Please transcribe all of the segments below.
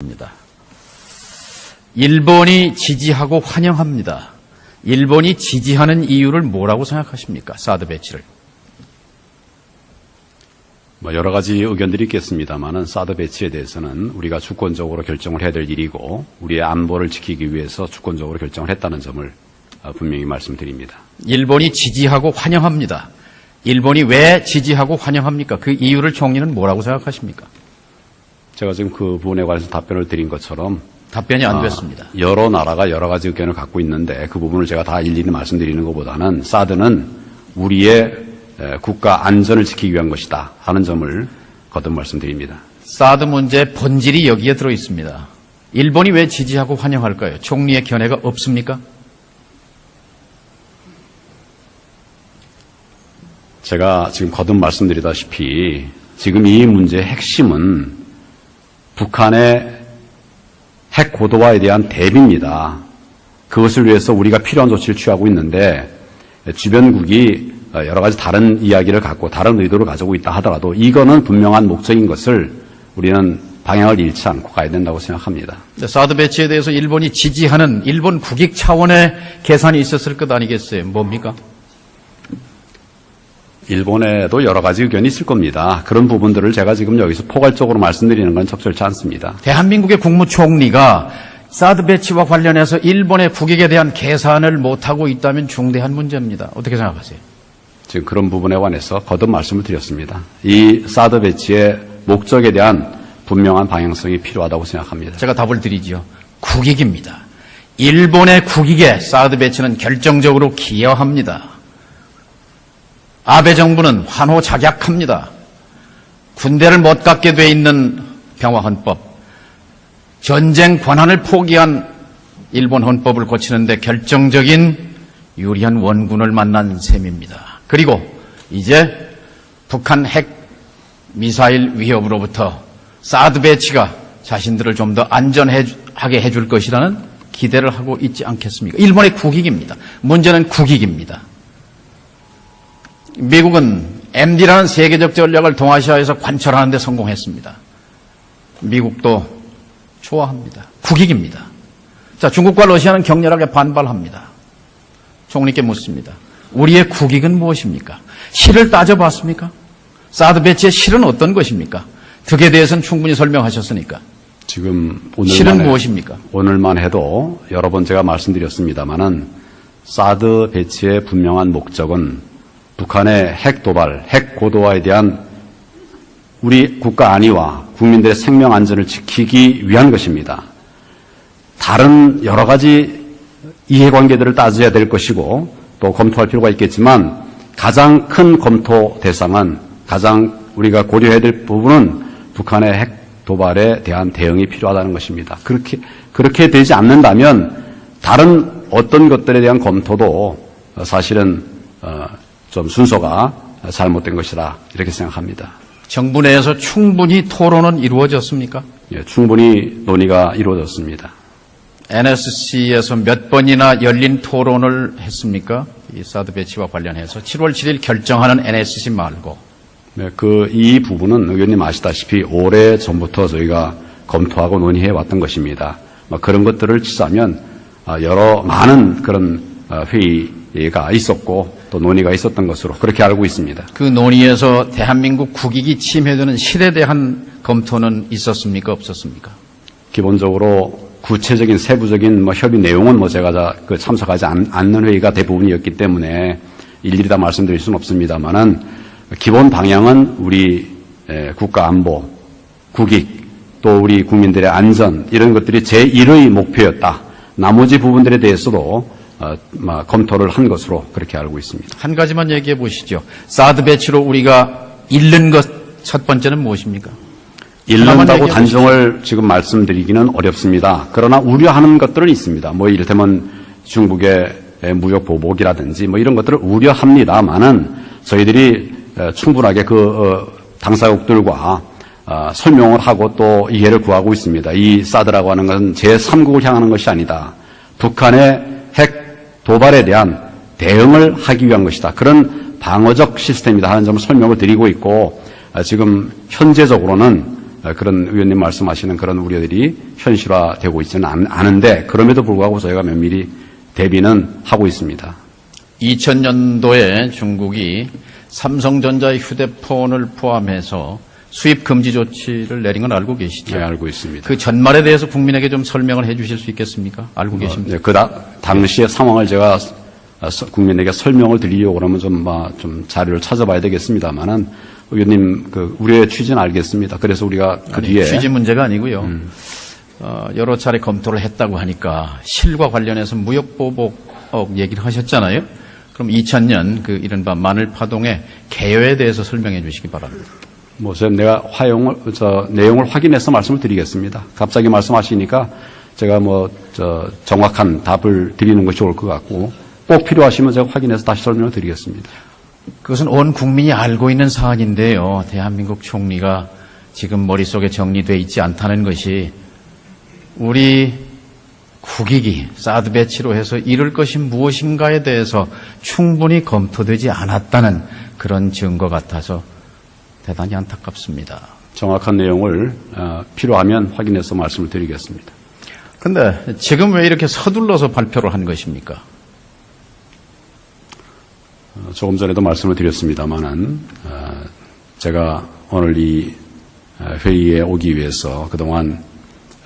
묻습니다. 일본이 지지하고 환영합니다. 일본이 지지하는 이유를 뭐라고 생각하십니까? 사드 배치를. 여러 가지 의견들이 있겠습니다만은 사드 배치에 대해서는 우리가 주권적으로 결정을 해야 될 일이고 우리의 안보를 지키기 위해서 주권적으로 결정을 했다는 점을 분명히 말씀드립니다. 일본이 지지하고 환영합니다. 일본이 왜 지지하고 환영합니까? 그 이유를 총리는 뭐라고 생각하십니까? 제가 지금 그 부분에 관해서 답변을 드린 것처럼 답변이 안 됐습니다. 여러 나라가 여러 가지 의견을 갖고 있는데 그 부분을 제가 다 일일이 말씀드리는 것보다는 사드는 우리의 국가 안전을 지키기 위한 것이다 하는 점을 거듭 말씀드립니다. 사드 문제의 본질이 여기에 들어 있습니다. 일본이 왜 지지하고 환영할까요? 총리의 견해가 없습니까? 제가 지금 거듭 말씀드리다시피 지금 이 문제의 핵심은 북한의 핵 고도화에 대한 대비입니다. 그것을 위해서 우리가 필요한 조치를 취하고 있는데 주변국이 여러 가지 다른 이야기를 갖고 다른 의도를 가지고 있다 하더라도 이거는 분명한 목적인 것을 우리는 방향을 잃지 않고 가야 된다고 생각합니다. 사드 배치에 대해서 일본이 지지하는 일본 국익 차원의 계산이 있었을 것 아니겠어요? 뭡니까? 일본에도 여러 가지 의견이 있을 겁니다. 그런 부분들을 제가 지금 여기서 포괄적으로 말씀드리는 건 적절치 않습니다. 대한민국의 국무총리가 사드 배치와 관련해서 일본의 국익에 대한 계산을 못하고 있다면 중대한 문제입니다. 어떻게 생각하세요? 지금 그런 부분에 관해서 거듭 말씀을 드렸습니다. 이 사드 배치의 목적에 대한 분명한 방향성이 필요하다고 생각합니다. 제가 답을 드리지요. 국익입니다. 일본의 국익에 사드 배치는 결정적으로 기여합니다. 아베 정부는 환호작약합니다. 군대를 못 갖게 돼 있는 평화헌법, 전쟁 권한을 포기한 일본 헌법을 고치는데 결정적인 유리한 원군을 만난 셈입니다. 그리고 이제 북한 핵 미사일 위협으로부터 사드 배치가 자신들을 좀 더 안전하게 해줄 것이라는 기대를 하고 있지 않겠습니까? 일본의 국익입니다. 문제는 국익입니다. 미국은 MD라는 세계적 전략을 동아시아에서 관철하는 데 성공했습니다. 미국도 좋아합니다. 국익입니다. 자, 중국과 러시아는 격렬하게 반발합니다. 총리께 묻습니다. 우리의 국익은 무엇입니까? 실을 따져봤습니까? 사드 배치의 실은 어떤 것입니까? 득에 대해서는 충분히 설명하셨으니까. 지금 실은 무엇입니까? 오늘만 해도 여러 번 제가 말씀드렸습니다만은 사드 배치의 분명한 목적은 북한의 핵 도발, 핵 고도화에 대한 우리 국가 안위와 국민들의 생명 안전을 지키기 위한 것입니다. 다른 여러 가지 이해관계들을 따져야 될 것이고 또 검토할 필요가 있겠지만 가장 큰 검토 대상은 가장 우리가 고려해야 될 부분은 북한의 핵 도발에 대한 대응이 필요하다는 것입니다. 그렇게 되지 않는다면 다른 어떤 것들에 대한 검토도 사실은 좀 순서가 잘못된 것이라 이렇게 생각합니다. 정부 내에서 충분히 토론은 이루어졌습니까? 예, 충분히 논의가 이루어졌습니다. NSC에서 몇 번이나 열린 토론을 했습니까? 이 사드 배치와 관련해서 7월 7일 결정하는 NSC 말고. 네, 이 부분은 의원님 아시다시피 오래 전부터 저희가 검토하고 논의해 왔던 것입니다. 그런 것들을 치자면 많은 그런 회의가 있었고 또 논의가 있었던 것으로 그렇게 알고 있습니다. 그 논의에서 대한민국 국익이 침해되는 실에 대한 검토는 있었습니까? 없었습니까? 기본적으로 구체적인 세부적인 협의 내용은 제가 참석하지 않는 회의가 대부분이었기 때문에 일일이 다 말씀드릴 수는 없습니다만은 기본 방향은 우리 국가 안보, 국익, 또 우리 국민들의 안전 이런 것들이 제1의 목표였다. 나머지 부분들에 대해서도 검토를 한 것으로 그렇게 알고 있습니다. 한 가지만 얘기해 보시죠. 사드 배치로 우리가 잃는 것 첫 번째는 무엇입니까? 잃는다고 단정을 지금 말씀드리기는 어렵습니다. 그러나 우려하는 것들은 있습니다. 이를테면 중국의 무역 보복이라든지 이런 것들을 우려합니다만은 저희들이 충분하게 당사국들과 설명을 하고 또 이해를 구하고 있습니다. 이 사드라고 하는 것은 제3국을 향하는 것이 아니다. 북한의 핵 도발에 대한 대응을 하기 위한 것이다. 그런 방어적 시스템이다 하는 점을 설명을 드리고 있고 지금 현재적으로는 그런 의원님 말씀하시는 그런 우려들이 현실화되고 있지는 않은데 그럼에도 불구하고 저희가 면밀히 대비는 하고 있습니다. 2000년도에 중국이 삼성전자의 휴대폰을 포함해서 수입 금지 조치를 내린 건 알고 계시죠? 네, 알고 있습니다. 그 전말에 대해서 국민에게 좀 설명을 해 주실 수 있겠습니까? 알고 계십니까? 네, 당시의 상황을 제가 국민에게 설명을 드리려고 그러면 좀 자료를 찾아봐야 되겠습니다만은 의원님 그 우려의 취지는 알겠습니다. 그래서 우리가 그 뒤에 취지 문제가 아니고요. 여러 차례 검토를 했다고 하니까 실과 관련해서 무역보복 얘기를 하셨잖아요. 그럼 2000년 그 이른바 마늘파동의 개요에 대해서 설명해 주시기 바랍니다. 내가 내용을 확인해서 말씀을 드리겠습니다. 갑자기 말씀하시니까 제가 정확한 답을 드리는 것이 좋을 것 같고 꼭 필요하시면 제가 확인해서 다시 설명을 드리겠습니다. 그것은 온 국민이 알고 있는 사안인데요. 대한민국 총리가 지금 머릿속에 정리되어 있지 않다는 것이 우리 국익이 사드 배치로 해서 이룰 것이 무엇인가에 대해서 충분히 검토되지 않았다는 그런 증거 같아서 대단히 안타깝습니다. 정확한 내용을 필요하면 확인해서 말씀을 드리겠습니다. 그런데 지금 왜 이렇게 서둘러서 발표를 한 것입니까? 조금 전에도 말씀을 드렸습니다만은 제가 오늘 이 회의에 오기 위해서 그동안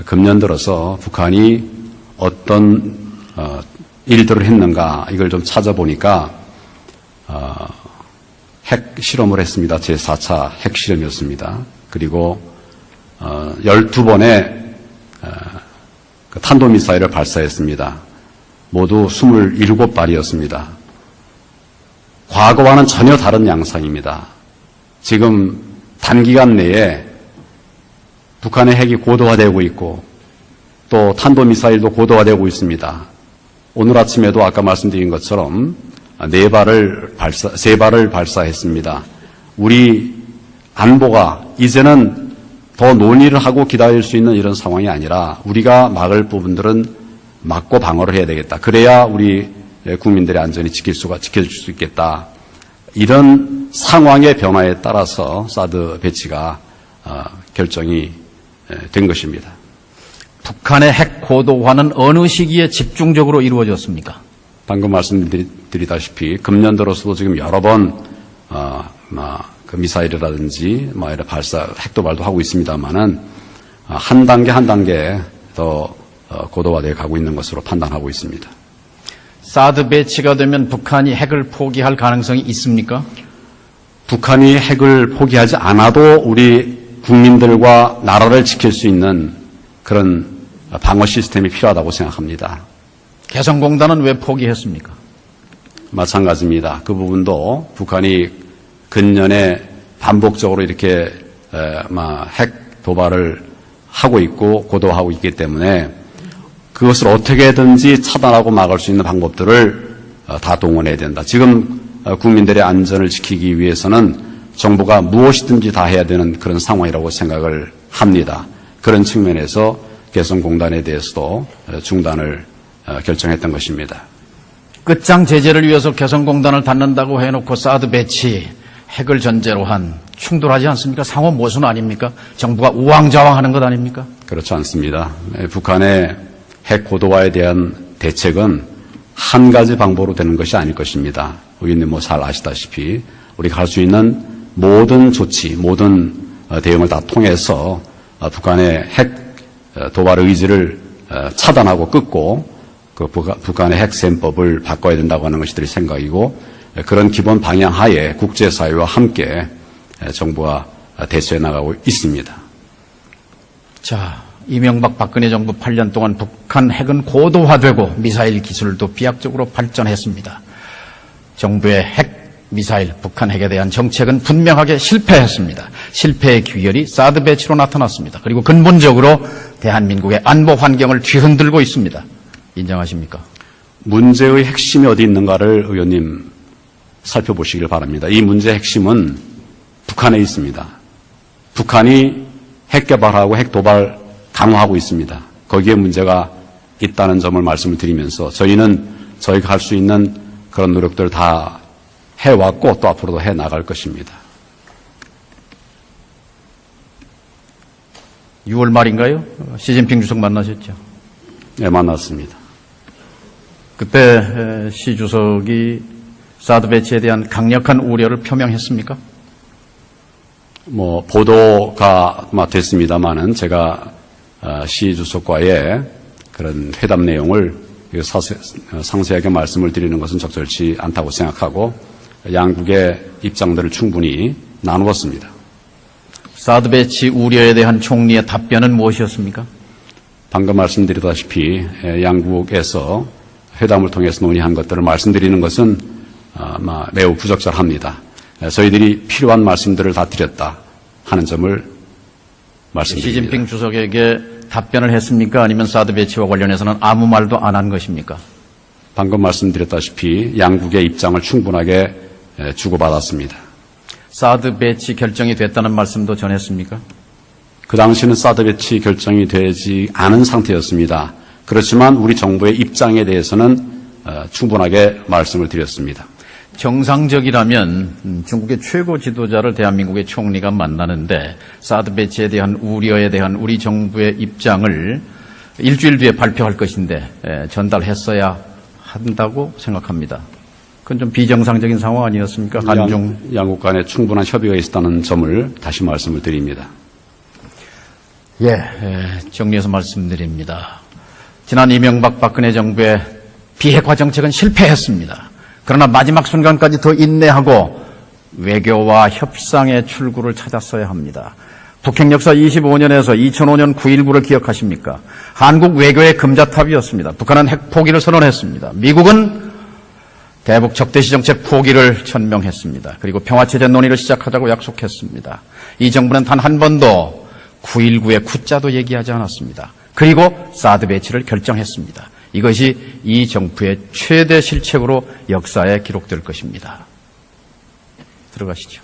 금년 들어서 북한이 어떤 일들을 했는가 이걸 좀 찾아보니까 핵 실험을 했습니다. 제4차 핵 실험이었습니다. 그리고 12번의 탄도미사일을 발사했습니다. 모두 27발이었습니다. 과거와는 전혀 다른 양상입니다. 지금 단기간 내에 북한의 핵이 고도화되고 있고 또 탄도미사일도 고도화되고 있습니다. 오늘 아침에도 아까 말씀드린 것처럼 3발을 발사했습니다. 우리 안보가 이제는 더 논의를 하고 기다릴 수 있는 이런 상황이 아니라 우리가 막을 부분들은 막고 방어를 해야 되겠다. 그래야 우리 국민들의 안전이 지켜질 수 있겠다. 이런 상황의 변화에 따라서 사드 배치가 결정이 된 것입니다. 북한의 핵 고도화는 어느 시기에 집중적으로 이루어졌습니까? 방금 말씀드리다시피 금년 들어서도 지금 여러 번 그 미사일이라든지 핵 도발도 하고 있습니다만은 한 단계 한 단계 더 고도화되어 가고 있는 것으로 판단하고 있습니다. 사드 배치가 되면 북한이 핵을 포기할 가능성이 있습니까? 북한이 핵을 포기하지 않아도 우리 국민들과 나라를 지킬 수 있는 그런 방어 시스템이 필요하다고 생각합니다. 개성공단은 왜 포기했습니까? 마찬가지입니다. 그 부분도 북한이 근년에 반복적으로 이렇게 핵 도발을 하고 있고 고도화하고 있기 때문에 그것을 어떻게든지 차단하고 막을 수 있는 방법들을 다 동원해야 된다. 지금 국민들의 안전을 지키기 위해서는 정부가 무엇이든지 다 해야 되는 그런 상황이라고 생각을 합니다. 그런 측면에서 개성공단에 대해서도 중단을 결정했던 것입니다. 끝장 제재를 위해서 개성공단을 닫는다고 해놓고 사드 배치, 핵을 전제로 한 충돌하지 않습니까? 상호 모순 아닙니까? 정부가 우왕좌왕하는 것 아닙니까? 그렇지 않습니다. 북한의 핵 고도화에 대한 대책은 한 가지 방법으로 되는 것이 아닐 것입니다. 의원님 잘 아시다시피 우리가 할 수 있는 모든 조치, 모든 대응을 다 통해서 북한의 핵 도발 의지를 차단하고 끊고 그 북한의 핵셈법을 바꿔야 된다고 하는 것이 들 생각이고 그런 기본 방향 하에 국제사회와 함께 정부가 대처해 나가고 있습니다. 자, 이명박 박근혜 정부 8년 동안 북한 핵은 고도화되고 미사일 기술도 비약적으로 발전했습니다. 정부의 핵 미사일, 북한 핵에 대한 정책은 분명하게 실패했습니다. 실패의 귀결이 사드 배치로 나타났습니다. 그리고 근본적으로 대한민국의 안보 환경을 뒤흔들고 있습니다. 인정하십니까? 문제의 핵심이 어디 있는가를 의원님 살펴보시길 바랍니다. 이 문제의 핵심은 북한에 있습니다. 북한이 핵 개발하고 핵 도발 강화하고 있습니다. 거기에 문제가 있다는 점을 말씀을 드리면서 저희가 할 수 있는 그런 노력들을 다 해왔고 또 앞으로도 해 나갈 것입니다. 6월 말인가요? 시진핑 주석 만나셨죠? 네, 만났습니다. 그때 시 주석이 사드 배치에 대한 강력한 우려를 표명했습니까? 보도가 됐습니다만은 제가 시 주석과의 그런 회담 내용을 상세하게 말씀을 드리는 것은 적절치 않다고 생각하고 양국의 입장들을 충분히 나누었습니다. 사드 배치 우려에 대한 총리의 답변은 무엇이었습니까? 방금 말씀드렸다시피 양국에서 회담을 통해서 논의한 것들을 말씀드리는 것은 매우 부적절합니다. 저희들이 필요한 말씀들을 다 드렸다 하는 점을 말씀드립니다. 시진핑 주석에게 답변을 했습니까? 아니면 사드 배치와 관련해서는 아무 말도 안 한 것입니까? 방금 말씀드렸다시피 양국의 입장을 충분하게 주고받았습니다. 사드 배치 결정이 됐다는 말씀도 전했습니까? 그 당시는 사드 배치 결정이 되지 않은 상태였습니다. 그렇지만 우리 정부의 입장에 대해서는 충분하게 말씀을 드렸습니다. 정상적이라면 중국의 최고 지도자를 대한민국의 총리가 만나는데 사드 배치에 대한 우려에 대한 우리 정부의 입장을 일주일 뒤에 발표할 것인데 전달했어야 한다고 생각합니다. 그건 좀 비정상적인 상황 아니었습니까? 양국 간에 충분한 협의가 있었다는 점을 다시 말씀을 드립니다. 정리해서 말씀드립니다. 지난 이명박 박근혜 정부의 비핵화 정책은 실패했습니다. 그러나 마지막 순간까지 더 인내하고 외교와 협상의 출구를 찾았어야 합니다. 북핵 역사 25년에서 2005년 9.19를 기억하십니까? 한국 외교의 금자탑이었습니다. 북한은 핵 포기를 선언했습니다. 미국은 대북 적대시 정책 포기를 천명했습니다. 그리고 평화체제 논의를 시작하자고 약속했습니다. 이 정부는 단 한 번도 9.19의 구자도 얘기하지 않았습니다. 그리고 사드 배치를 결정했습니다. 이것이 이 정부의 최대 실책으로 역사에 기록될 것입니다. 들어가시죠.